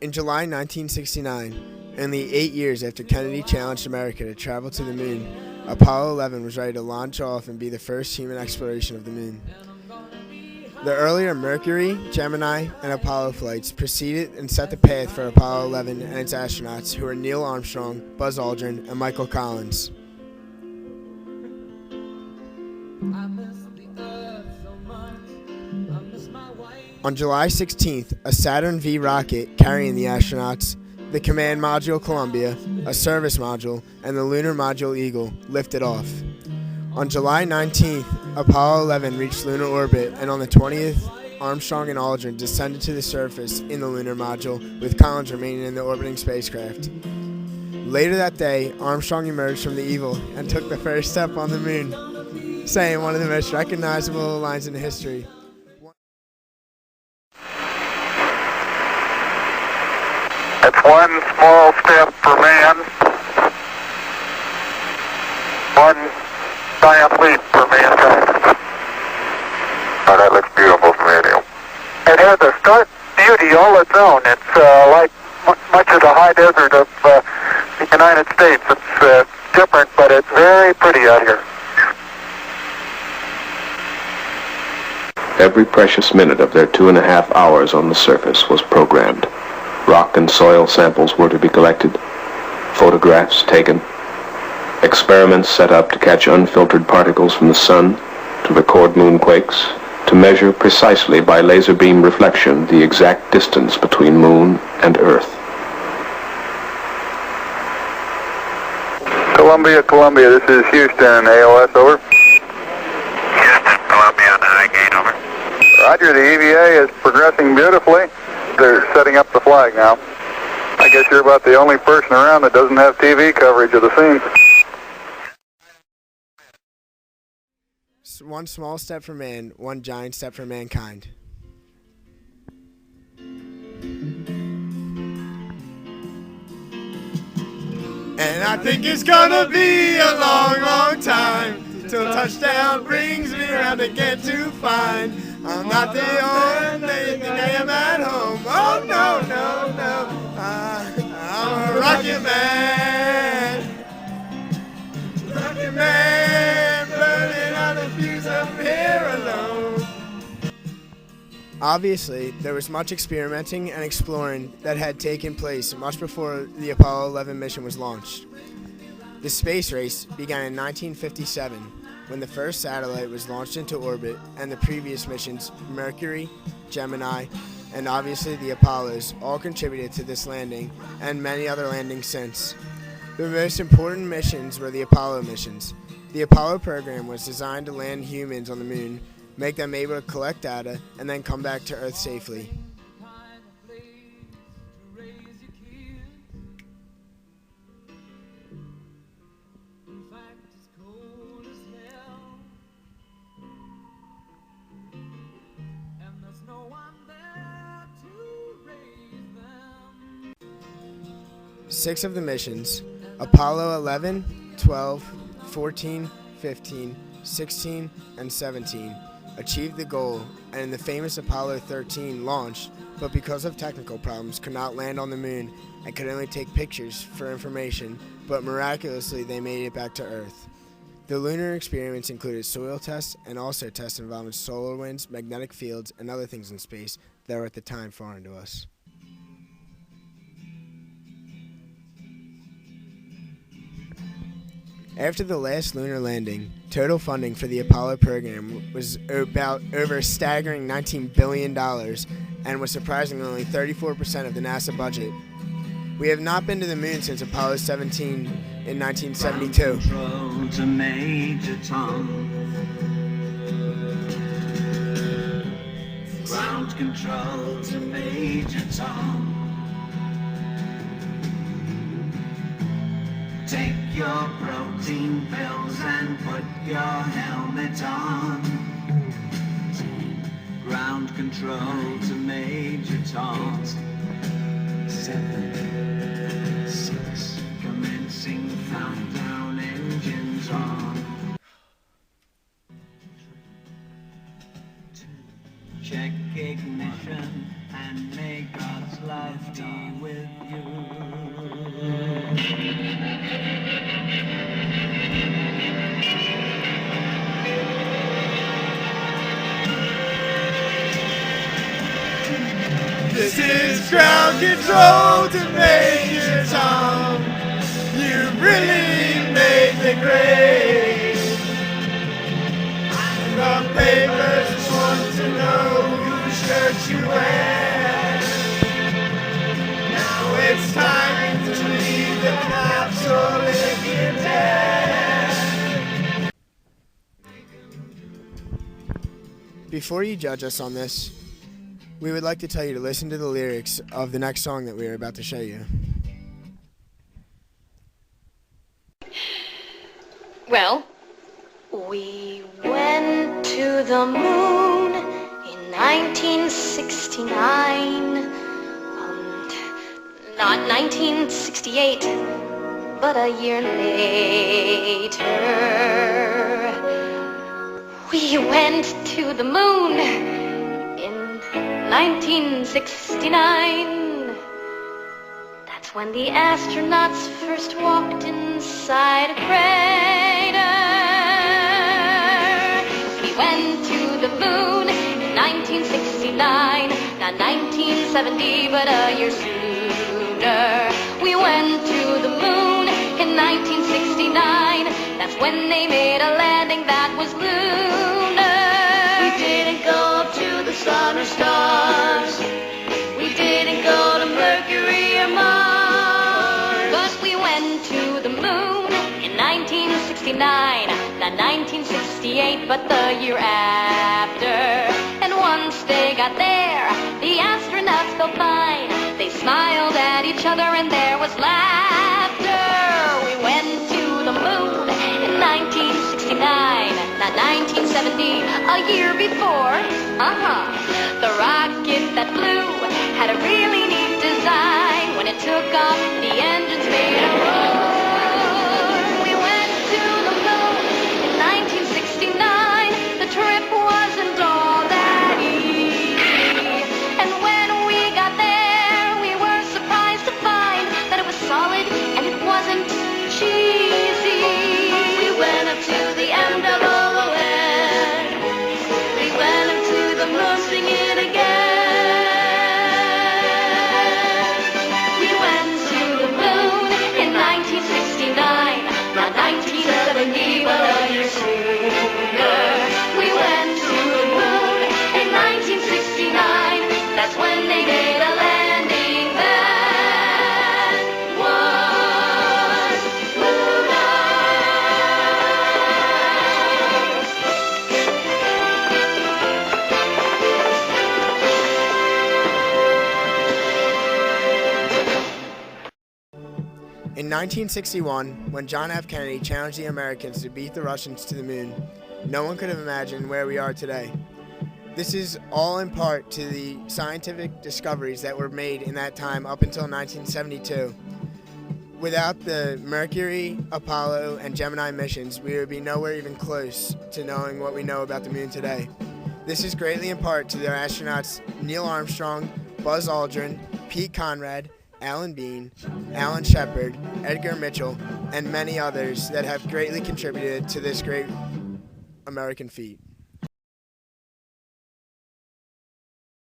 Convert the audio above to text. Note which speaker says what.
Speaker 1: In July 1969, only 8 years after Kennedy challenged America to travel to the moon, Apollo 11 was ready to launch off and be the first human exploration of the moon. The earlier Mercury, Gemini, and Apollo flights preceded and set the path for Apollo 11 and its astronauts, who were Neil Armstrong, Buzz Aldrin, and Michael Collins. On July 16th, a Saturn V rocket carrying the astronauts, the Command Module Columbia, a service module, and the Lunar Module Eagle lifted off. On July 19th, Apollo 11 reached lunar orbit, and on the 20th, Armstrong and Aldrin descended to the surface in the lunar module, with Collins remaining in the orbiting spacecraft. Later that day, Armstrong emerged from the Eagle and took the first step on the moon, saying one of the most recognizable lines in history.
Speaker 2: It's one small step for man, one giant leap for mankind. Oh, that looks beautiful from here. It has a stark beauty all its own. It's like much of the high desert of the United States. It's different, but it's very pretty out here.
Speaker 3: Every precious minute of their 2.5 hours on the surface was programmed. Rock and soil samples were to be collected, photographs taken, experiments set up to catch unfiltered particles from the sun, to record moonquakes, to measure precisely by laser beam reflection the exact distance between moon and Earth.
Speaker 2: Columbia, this is Houston, AOS, over. Houston, Columbia on the high gate, over. Roger, the EVA is progressing beautifully. They're setting up the flag now. I guess you're about the only person around that doesn't have TV coverage of the scene.
Speaker 1: One small step for man, one giant step for mankind. And I think it's gonna be a long, long time till touchdown brings me around again to find I'm not the only thing I am at home. Oh no, no, no, I'm a rocket man. Rocket man, burning on the fuse up here alone. Obviously, there was much experimenting and exploring that had taken place much before the Apollo 11 mission was launched. The space race began in 1957, when the first satellite was launched into orbit, and the previous missions, Mercury, Gemini, and obviously the Apollos, all contributed to this landing and many other landings since. The most important missions were the Apollo missions. The Apollo program was designed to land humans on the moon, make them able to collect data, and then come back to Earth safely. Six of the missions, Apollo 11, 12, 14, 15, 16, and 17, achieved the goal, and the famous Apollo 13 launched, but because of technical problems could not land on the moon and could only take pictures for information, but miraculously they made it back to Earth. The lunar experiments included soil tests and also tests involving solar winds, magnetic fields, and other things in space that were at the time foreign to us. After the last lunar landing, total funding for the Apollo program was about over a staggering $19 billion and was surprisingly only 34% of the NASA budget. We have not been to the moon since Apollo 17 in 1972.
Speaker 4: Ground control to Major Tom. Ground control to Major Tom. Take your protein pills and put your helmet on. Ground control to Major Tom. 7, 6, commencing countdown, engines on. 3, 2, check ignition, and may God's love be with you.
Speaker 1: This is ground control to Major Tom. You really made the grade. The papers just want to know whose shirt you wear. Now it's time to leave the capsule if you're dead. Before you judge us on this, we would like to tell you to listen to the lyrics of the next song that we are about to show you.
Speaker 5: Well, we went to the moon in 1969. Not 1968, but a year later. We went to the moon in 1969. That's when the astronauts first walked inside a crater. We went to the moon in 1969, not 1970, but a year sooner. We went to the moon in 1969. That's when they made a landing that was lunar. We didn't go up to the sun or stars. We didn't go to Mercury or Mars. But we went to the moon in 1969, not 1968, but the year after. And once they got there, the astronauts felt fine. They smiled at each other and there was laughter. We went to the moon in 1969, not 1970, a year before. The rocket that flew had a really neat design. When it took off, the engines made a roar. We went to the moon in 1969. The trip wasn't all that easy. And when we got there, we were surprised to find that it was solid and it wasn't cheesy. We went up to the end of all the land. We went up to the moon singing again. We went to the moon in 1969, not 1970, but a year sooner. We went to the moon in 1969. That's when they made a landing that was lunar.
Speaker 1: In 1961, when John F. Kennedy challenged the Americans to beat the Russians to the moon, no one could have imagined where we are today. This is all in part to the scientific discoveries that were made in that time up until 1972. Without the Mercury, Apollo, and Gemini missions, we would be nowhere even close to knowing what we know about the moon today. This is greatly in part to the astronauts Neil Armstrong, Buzz Aldrin, Pete Conrad, Alan Bean, Alan Shepard, Edgar Mitchell, and many others that have greatly contributed to this great American feat.